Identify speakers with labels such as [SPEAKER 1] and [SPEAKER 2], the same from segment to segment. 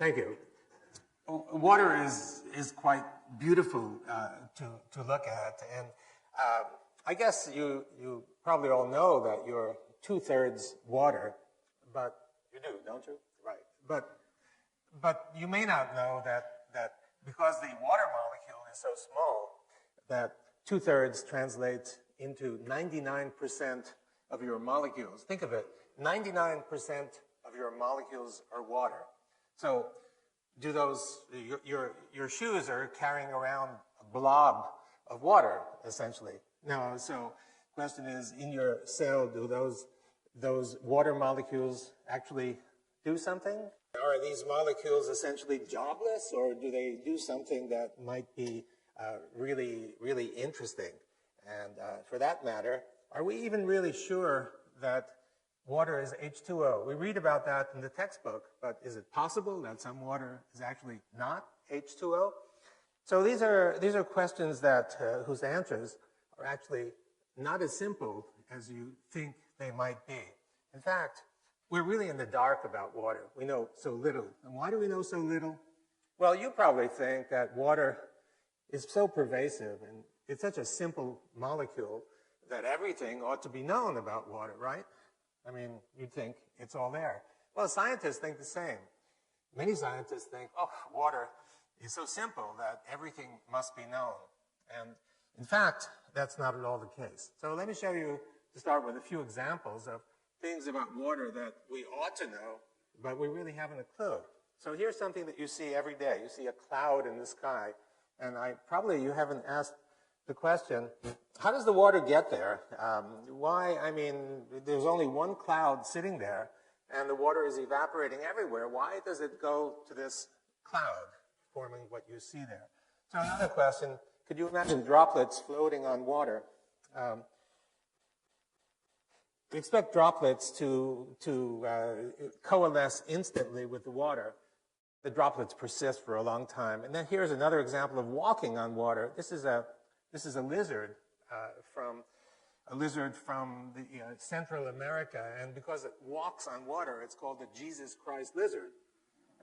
[SPEAKER 1] Thank you. Water is quite beautiful to look at, and I guess you probably all know that you're 2/3 water, but you do, don't you? Right. But you may not know that because the water molecule is so small, that 2/3 translates into 99% of your molecules. Think of it, 99% of your molecules are water. So do those, your shoes are carrying around a blob of water, essentially. Now, so the question is, in your cell, do those water molecules actually do something? Are these molecules essentially jobless, or do they do something that might be really, really interesting? And for that matter, are we even really sure that water is H2O? We read about that in the textbook, but is it possible that some water is actually not H2O? So these are questions that whose answers are actually not as simple as you think they might be. In fact, we're really in the dark about water. We know so little. And why do we know so little? Well, you probably think that water is so pervasive and it's such a simple molecule that everything ought to be known about water, right? I mean, you'd think it's all there. Well, scientists think the same. Many scientists think, oh, water is so simple that everything must be known. And in fact, that's not at all the case. So let me show you, to start with, a few examples of things about water that we ought to know, but we really haven't a clue. So here's something that you see every day. You see a cloud in the sky, and probably you haven't asked the question, how does the water get there? Why? I mean, there's only one cloud sitting there, and the water is evaporating everywhere. Why does it go to this cloud, forming what you see there? So another question, could you imagine droplets floating on water? We expect droplets to coalesce instantly with the water. The droplets persist for a long time. And then here's another example of walking on water. This is a lizard from the Central America, and because it walks on water, it's called the Jesus Christ lizard.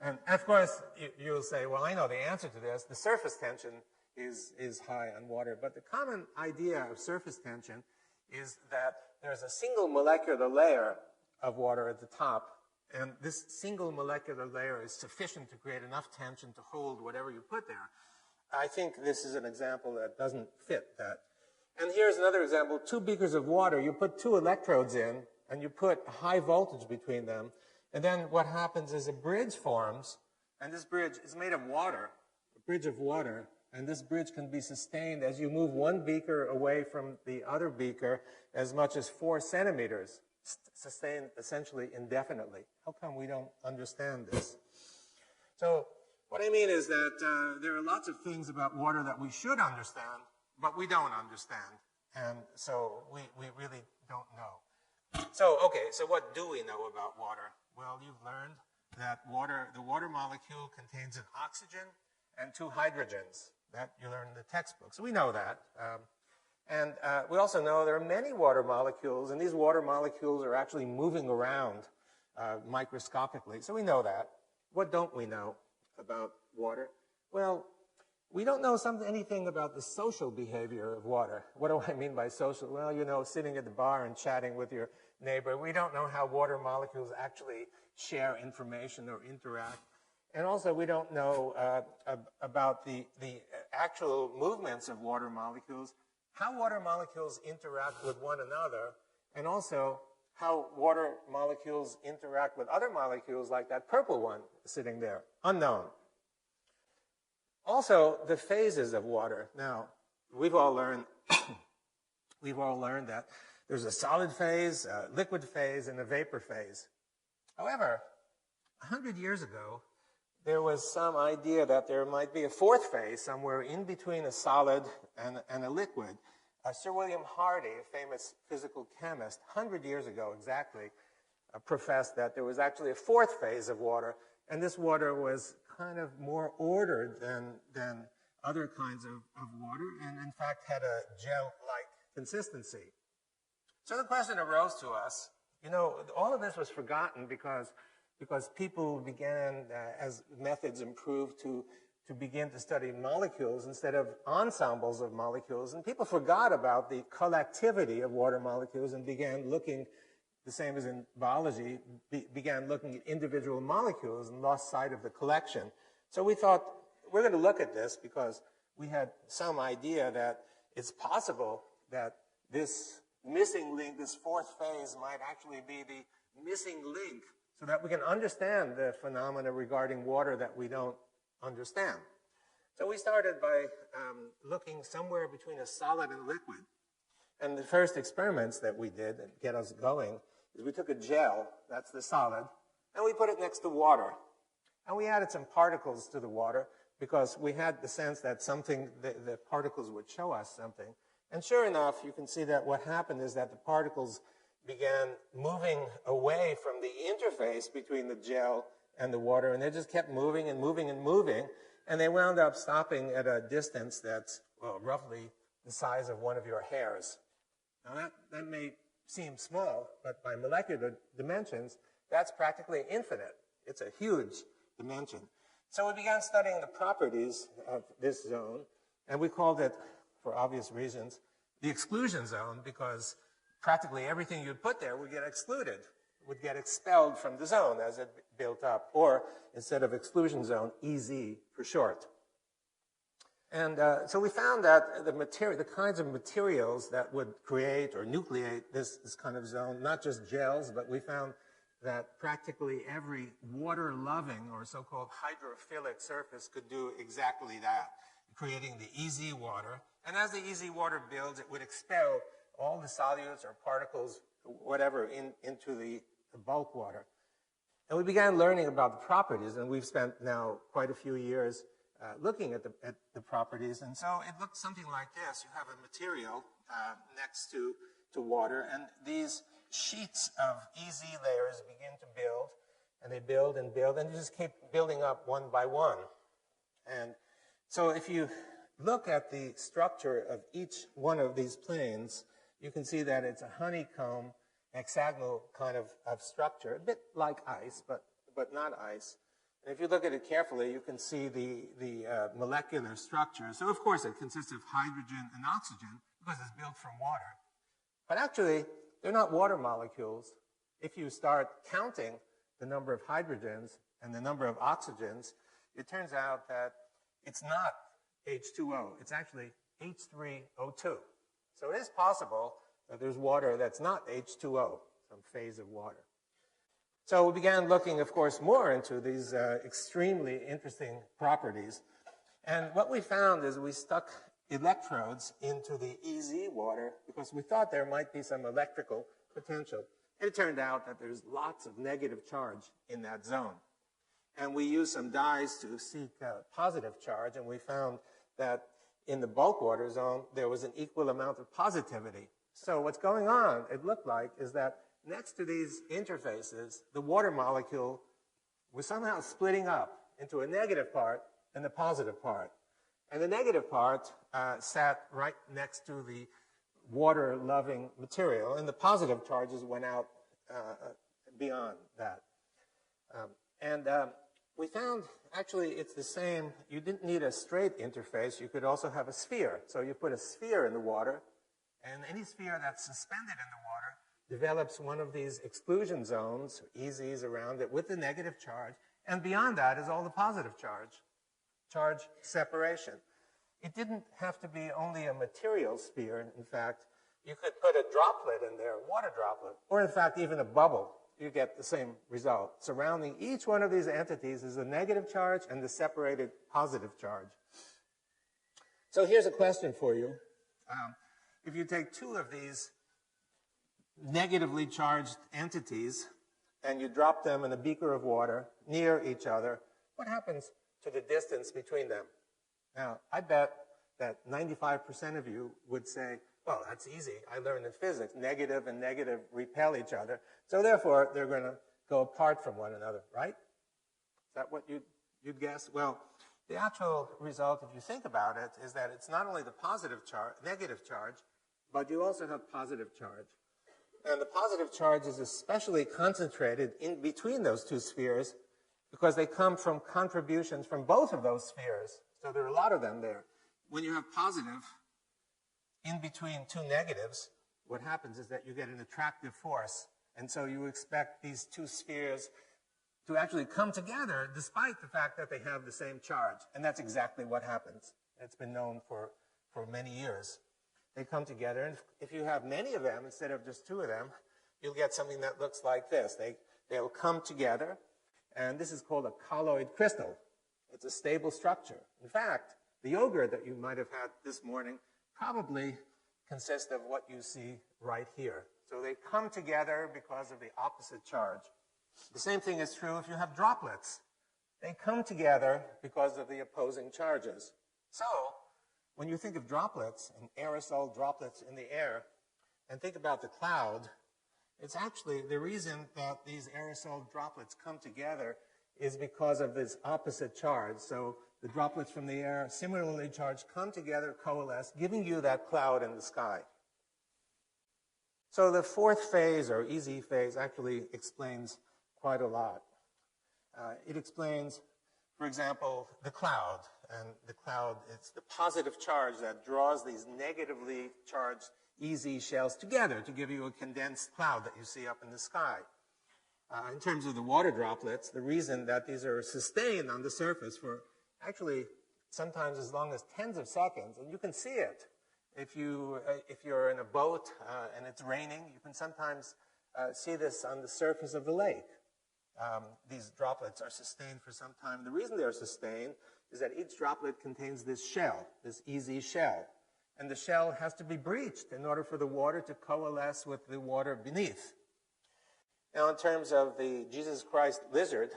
[SPEAKER 1] And of course, you'll say, well, I know the answer to this. The surface tension is high on water, but the common idea of surface tension is that there's a single molecular layer of water at the top, and this single molecular layer is sufficient to create enough tension to hold whatever you put there. I think this is an example that doesn't fit that. And here's another example, 2 beakers of water. You put 2 electrodes in, and you put high voltage between them, and then what happens is a bridge forms, and this bridge is made of water, a bridge of water, and this bridge can be sustained as you move one beaker away from the other beaker as much as 4 centimeters, sustained essentially indefinitely. How come we don't understand this? So what I mean is that there are lots of things about water that we should understand, but we don't understand. And so we really don't know. So, okay, so what do we know about water? Well, you've learned that the water molecule contains an oxygen and 2 hydrogens. That you learn in the textbook. So we know that. And we also know there are many water molecules, and these water molecules are actually moving around microscopically. So we know that. What don't we know about water? Well, we don't know anything about the social behavior of water. What do I mean by social? Well, you know, sitting at the bar and chatting with your neighbor. We don't know how water molecules actually share information or interact. And also, we don't know about the actual movements of water molecules, how water molecules interact with one another, and also how water molecules interact with other molecules like that purple one sitting there. Unknown. Also, the phases of water. Now, we've all learned that there's a solid phase, a liquid phase, and a vapor phase. However, 100 years ago, there was some idea that there might be a 4th phase somewhere in between a solid and a liquid. Sir William Hardy, a famous physical chemist, 100 years ago exactly, professed that there was actually a 4th phase of water, and this water was kind of more ordered than other kinds of water, and in fact had a gel-like consistency. So the question arose to us, you know, all of this was forgotten because because people began, as methods improved, to begin to study molecules instead of ensembles of molecules. And people forgot about the collectivity of water molecules and began looking, the same as in biology, began looking at individual molecules and lost sight of the collection. So we thought, we're going to look at this because we had some idea that it's possible that this missing link, this fourth phase, might actually be the missing link so that we can understand the phenomena regarding water that we don't understand. So we started by looking somewhere between a solid and liquid. And the first experiments that we did that get us going is we took a gel, that's the solid, and we put it next to water. And we added some particles to the water because we had the sense that something, the particles would show us something. And sure enough, you can see that what happened is that the particles began moving away from the interface between the gel and the water, and they just kept moving and moving and moving, and they wound up stopping at a distance that's, well, roughly the size of one of your hairs. Now that may seem small, but by molecular dimensions, that's practically infinite. It's a huge dimension. So we began studying the properties of this zone, and we called it, for obvious reasons, the exclusion zone, because practically everything you'd put there would get excluded, would get expelled from the zone as it built up, or instead of exclusion zone, EZ for short. And so we found that the kinds of materials that would create or nucleate this kind of zone, not just gels, but we found that practically every water-loving or so-called hydrophilic surface could do exactly that, creating the EZWater. And as the EZWater builds, it would expel all the solutes or particles, whatever, into the bulk water. And we began learning about the properties, and we've spent now quite a few years looking at the properties. And so it looked something like this. You have a material next to water, and these sheets of EZ layers begin to build, and they build and build, and you just keep building up one by one. And so if you look at the structure of each one of these planes, you can see that it's a honeycomb, hexagonal kind of structure, a bit like ice, but not ice. And if you look at it carefully, you can see the molecular structure. So, of course, it consists of hydrogen and oxygen because it's built from water. But actually, they're not water molecules. If you start counting the number of hydrogens and the number of oxygens, it turns out that it's not H2O. It's actually H3O2. So it is possible that there's water that's not H2O, some phase of water. So we began looking, of course, more into these extremely interesting properties. And what we found is we stuck electrodes into the EZWater because we thought there might be some electrical potential. And it turned out that there's lots of negative charge in that zone. And we used some dyes to seek positive charge, and we found that in the bulk water zone, there was an equal amount of positivity. So what's going on, it looked like, is that next to these interfaces, the water molecule was somehow splitting up into a negative part and the positive part. And the negative part sat right next to the water-loving material, and the positive charges went out beyond that. We found, actually, it's the same. You didn't need a straight interface. You could also have a sphere. So you put a sphere in the water, and any sphere that's suspended in the water develops one of these exclusion zones, EZs around it, with the negative charge. And beyond that is all the positive charge separation. It didn't have to be only a material sphere. In fact, you could put a droplet in there, a water droplet, or in fact, even a bubble. You get the same result. Surrounding each one of these entities is a negative charge and the separated positive charge. So here's a question for you. If you take two of these negatively charged entities and you drop them in a beaker of water near each other, what happens to the distance between them? Now, I bet that 95% of you would say, well, that's easy. I learned in physics. Negative and negative repel each other. So therefore, they're going to go apart from one another, right? Is that what you'd guess? Well, the actual result, if you think about it, is that it's not only the positive charge, negative charge, but you also have positive charge. And the positive charge is especially concentrated in between those two spheres because they come from contributions from both of those spheres. So there are a lot of them there. When you have positive in between two negatives, what happens is that you get an attractive force. And so you expect these two spheres to actually come together despite the fact that they have the same charge. And that's exactly what happens. It's been known for many years. They come together, and if you have many of them instead of just two of them, you'll get something that looks like this. They'll come together, and this is called a colloid crystal. It's a stable structure. In fact, the yogurt that you might have had this morning probably consists of what you see right here. So they come together because of the opposite charge. The same thing is true if you have droplets. They come together because of the opposing charges. So when you think of droplets and aerosol droplets in the air, and think about the cloud, it's actually the reason that these aerosol droplets come together is because of this opposite charge. So the droplets from the air, similarly charged, come together, coalesce, giving you that cloud in the sky. So the fourth phase, or EZ phase, actually explains quite a lot. It explains, for example, the cloud. And the cloud, it's the positive charge that draws these negatively charged EZ shells together to give you a condensed cloud that you see up in the sky. In terms of the water droplets, the reason that these are sustained on the surface for actually sometimes as long as tens of seconds, and you can see it. If you're in a boat and it's raining, you can sometimes see this on the surface of the lake. These droplets are sustained for some time. The reason they're sustained is that each droplet contains this shell, this EZ shell. And the shell has to be breached in order for the water to coalesce with the water beneath. Now, in terms of the Jesus Christ lizard,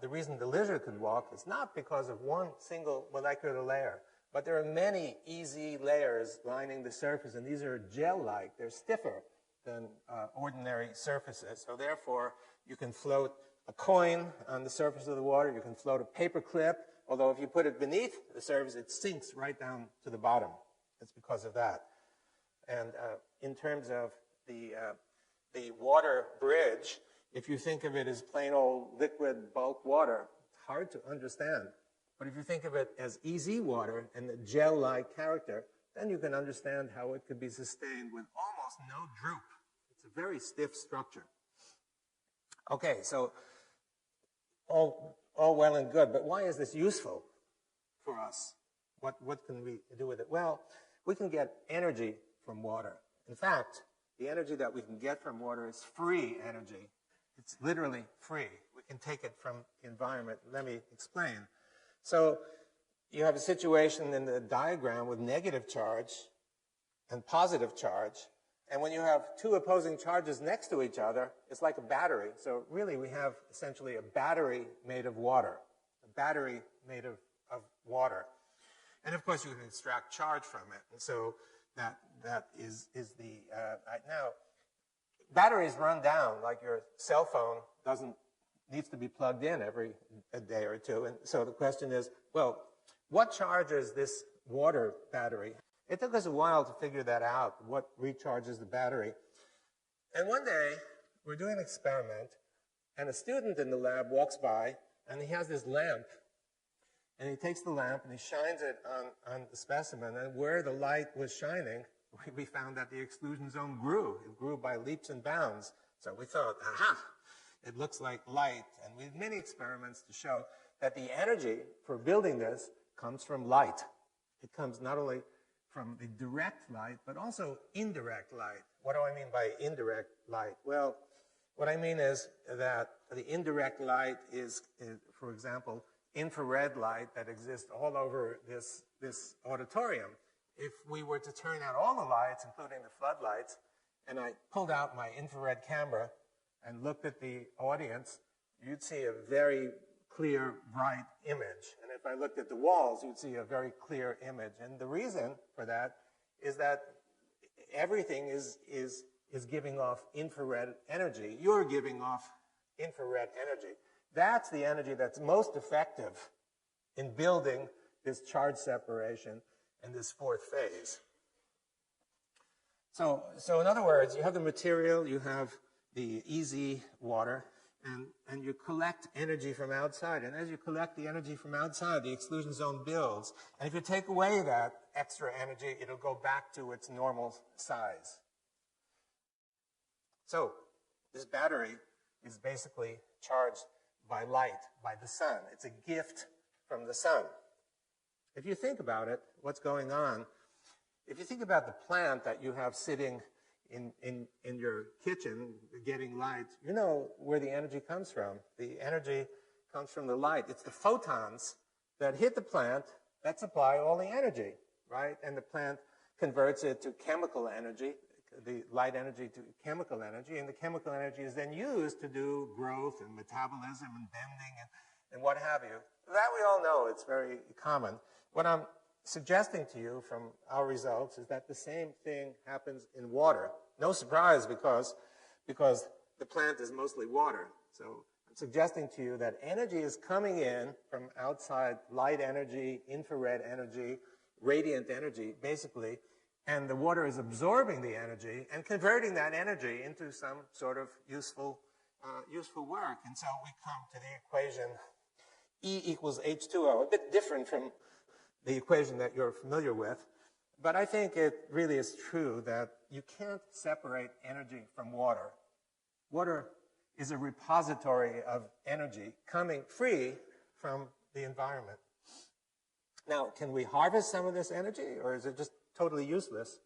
[SPEAKER 1] the reason the lizard could walk is not because of one single molecular layer, but there are many EZ layers lining the surface, and these are gel-like. They're stiffer than ordinary surfaces. So therefore, you can float a coin on the surface of the water. You can float a paper clip, although if you put it beneath the surface, it sinks right down to the bottom. It's because of that. And in terms of the water bridge, if you think of it as plain old liquid bulk water, it's hard to understand. But if you think of it as EZWater and the gel-like character, then you can understand how it could be sustained with almost no droop. It's a very stiff structure. Okay, so all well and good, but why is this useful for us? What can we do with it? Well, we can get energy from water. In fact, the energy that we can get from water is free energy. It's literally free. We can take it from the environment. Let me explain. So you have a situation in the diagram with negative charge and positive charge. And when you have two opposing charges next to each other, it's like a battery. So really we have essentially a battery made of water, a battery made of water. And of course you can extract charge from it. And so that is the, now, batteries run down, like your cell phone needs to be plugged in every day or two. And so the question is, well, what charges this water battery? It took us a while to figure that out, what recharges the battery. And one day, we're doing an experiment, and a student in the lab walks by, and he has this lamp. And he takes the lamp, and he shines it on the specimen. And where the light was shining, we found that the exclusion zone grew. It grew by leaps and bounds. So we thought, aha, it looks like light. And we had many experiments to show that the energy for building this comes from light. It comes not only from the direct light, but also indirect light. What do I mean by indirect light? Well, what I mean is that the indirect light is for example, infrared light that exists all over this auditorium. If we were to turn out all the lights, including the floodlights, and I pulled out my infrared camera and looked at the audience, you'd see a very clear, bright image. And if I looked at the walls, you'd see a very clear image. And the reason for that is that everything is giving off infrared energy. You're giving off infrared energy. That's the energy that's most effective in building this charge separation in this fourth phase. So in other words, you have the material, you have the EZWater, and you collect energy from outside. And as you collect the energy from outside, the exclusion zone builds. And if you take away that extra energy, it'll go back to its normal size. So this battery is basically charged by light, by the sun. It's a gift from the sun. If you think about it, what's going on, if you think about the plant that you have sitting in your kitchen getting light, you know where the energy comes from. The energy comes from the light. It's the photons that hit the plant that supply all the energy, right? And the plant converts it to chemical energy, the light energy to chemical energy, and the chemical energy is then used to do growth and metabolism and bending and what have you. That we all know, it's very common. What I'm suggesting to you from our results is that the same thing happens in water. No surprise because the plant is mostly water. So I'm suggesting to you that energy is coming in from outside, light energy, infrared energy, radiant energy, basically, and the water is absorbing the energy and converting that energy into some sort of useful work. And so we come to the equation E equals H2O, a bit different from the equation that you're familiar with. But I think it really is true that you can't separate energy from water. Water is a repository of energy coming free from the environment. Now, can we harvest some of this energy, or is it just totally useless?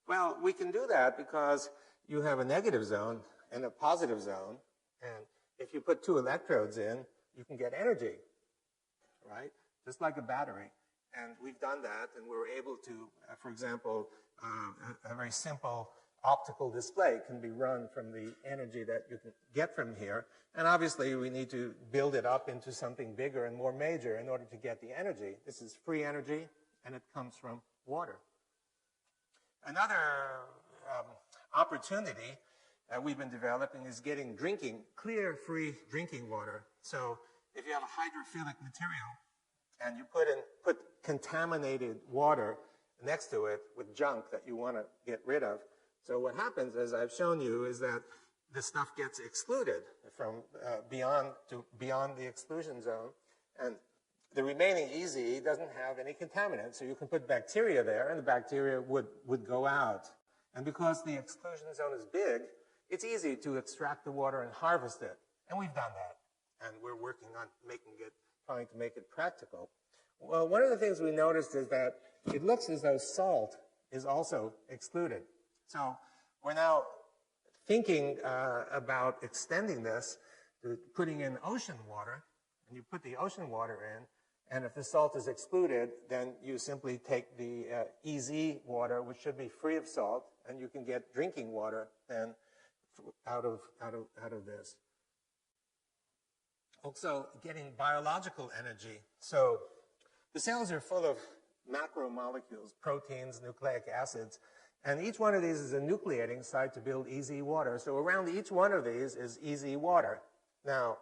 [SPEAKER 1] Well, we can do that because you have a negative zone and a positive zone, and if you put two electrodes in, you can get energy, right? Just like a battery. And we've done that, and we're able to, for example, a very simple optical display can be run from the energy that you can get from here. And obviously, we need to build it up into something bigger and more major in order to get the energy. This is free energy, and it comes from water. Another opportunity we've been developing is getting clear, free drinking water. So if you have a hydrophilic material, and you put contaminated water next to it with junk that you want to get rid of. So what happens, as I've shown you, is that this stuff gets excluded from beyond the exclusion zone, and the remaining EZ doesn't have any contaminants. So you can put bacteria there, and the bacteria would go out. And because the exclusion zone is big, it's easy to extract the water and harvest it. And we've done that, and we're working on trying to make it practical. Well, one of the things we noticed is that it looks as though salt is also excluded. So we're now thinking about extending this to putting in ocean water, and you put the ocean water in, and if the salt is excluded, then you simply take the EZWater, which should be free of salt, and you can get drinking water then out of this. Also, getting biological energy. So the cells are full of macromolecules, proteins, nucleic acids, and each one of these is a nucleating site to build EZWater. So around each one of these is EZWater. Now,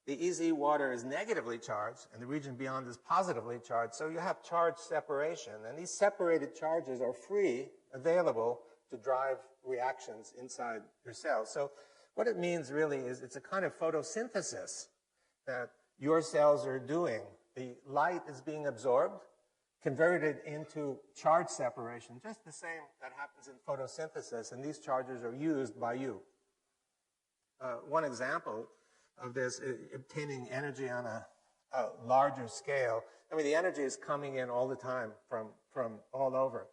[SPEAKER 1] the EZWater is negatively charged, and the region beyond is positively charged, so you have charge separation, and these separated charges are free, available to drive reactions inside your cells. So what it means really is it's a kind of photosynthesis that your cells are doing. The light is being absorbed, converted into charge separation, just the same that happens in photosynthesis, and these charges are used by you. One example of this is obtaining energy on a larger scale. I mean, the energy is coming in all the time from all over.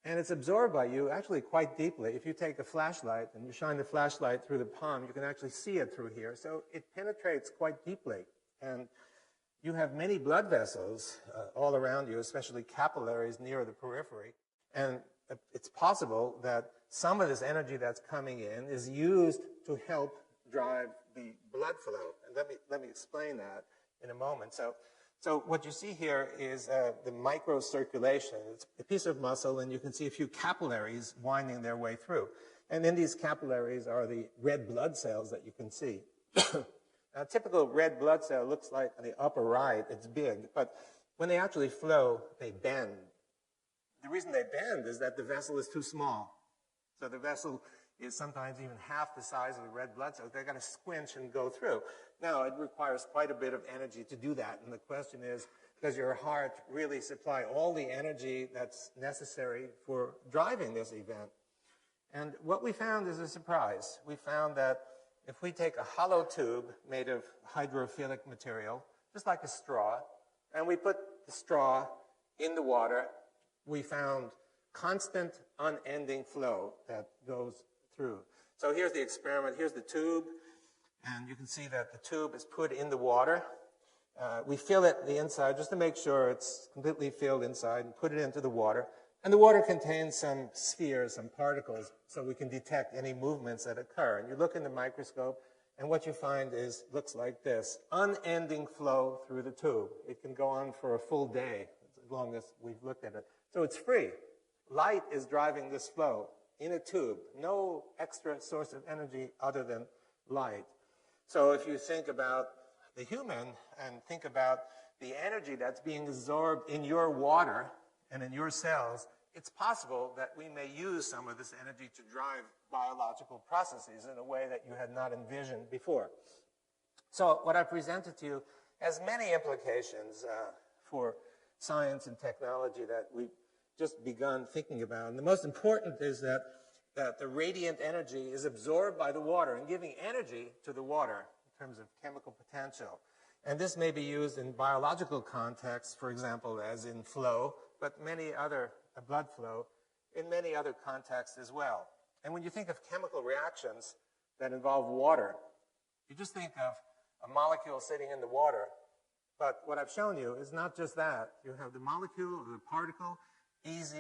[SPEAKER 1] And it's absorbed by you actually quite deeply. If you take a flashlight and you shine the flashlight through the palm, you can actually see it through here. So it penetrates quite deeply. And you have many blood vessels all around you, especially capillaries near the periphery. And it's possible that some of this energy that's coming in is used to help drive the blood flow. And let me explain that in a moment. So what you see here is the microcirculation. It's a piece of muscle, and you can see a few capillaries winding their way through. And in these capillaries are the red blood cells that you can see. A typical red blood cell looks like on the upper right, it's big, but when they actually flow, they bend. The reason they bend is that the vessel is too small. So the vessel is sometimes even half the size of the red blood cells. They've got to squinch and go through. Now, it requires quite a bit of energy to do that. And the question is, does your heart really supply all the energy that's necessary for driving this event? And what we found is a surprise. We found that if we take a hollow tube made of hydrophilic material, just like a straw, and we put the straw in the water, we found constant, unending flow that goes through. So here's the experiment. Here's the tube, and you can see that the tube is put in the water. We fill it the inside just to make sure it's completely filled inside and put it into the water. And the water contains some spheres, some particles, so we can detect any movements that occur. And you look in the microscope, and what you find looks like this: unending flow through the tube. It can go on for a full day, as long as we've looked at it. So it's free. Light is driving this flow in a tube. No extra source of energy other than light. So if you think about the human and think about the energy that's being absorbed in your water and in your cells, it's possible that we may use some of this energy to drive biological processes in a way that you had not envisioned before. So what I presented to you has many implications for science and technology that we've just begun thinking about. And the most important is that the radiant energy is absorbed by the water and giving energy to the water in terms of chemical potential. And this may be used in biological contexts, for example, as in flow, but many other blood flow in many other contexts as well. And when you think of chemical reactions that involve water, you just think of a molecule sitting in the water. But what I've shown you is not just that. You have the molecule or the particle, EZ,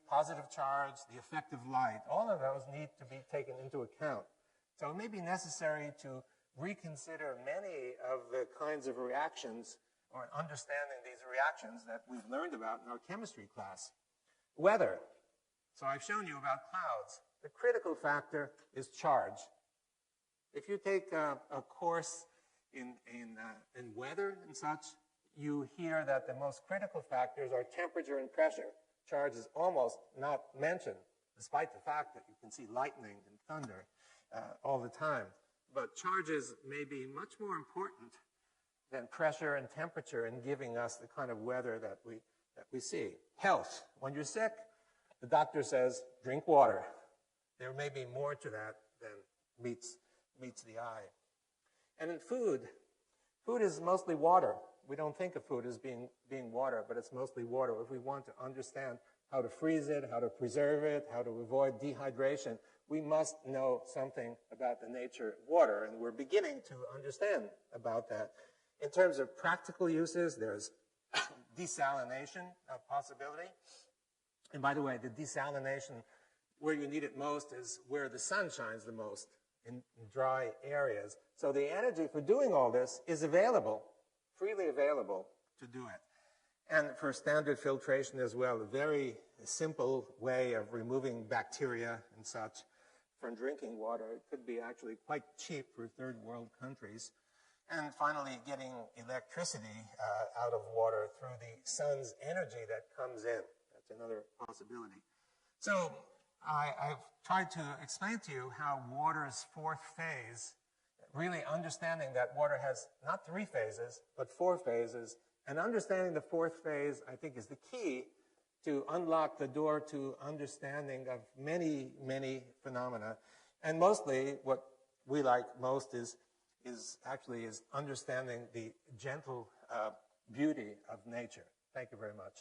[SPEAKER 1] positive charge, the effect of light. All of those need to be taken into account. So it may be necessary to reconsider many of the kinds of reactions or understanding these reactions that we've learned about in our chemistry class. Weather. So I've shown you about clouds. The critical factor is charge. If you take a course in weather and such, you hear that the most critical factors are temperature and pressure. Charge is almost not mentioned, despite the fact that you can see lightning and thunder all the time. But charges may be much more important than pressure and temperature in giving us the kind of weather that we see. Health. When you're sick, the doctor says, drink water. There may be more to that than meets the eye. And in food is mostly water. We don't think of food as being water, but it's mostly water. If we want to understand how to freeze it, how to preserve it, how to avoid dehydration, we must know something about the nature of water, and we're beginning to understand about that. In terms of practical uses, there's desalination possibility. And by the way, the desalination, where you need it most is where the sun shines the most, in dry areas. So the energy for doing all this is available, freely available to do it. And for standard filtration as well, a very simple way of removing bacteria and such from drinking water. It could be actually quite cheap for third world countries. And finally, getting electricity out of water through the sun's energy that comes in. That's another possibility. So I've tried to explain to you how water's fourth phase, really understanding that water has not 3 phases, but 4 phases. And understanding the fourth phase, I think, is the key to unlock the door to understanding of many, many phenomena. And mostly, what we like most is understanding the gentle beauty of nature. Thank you very much.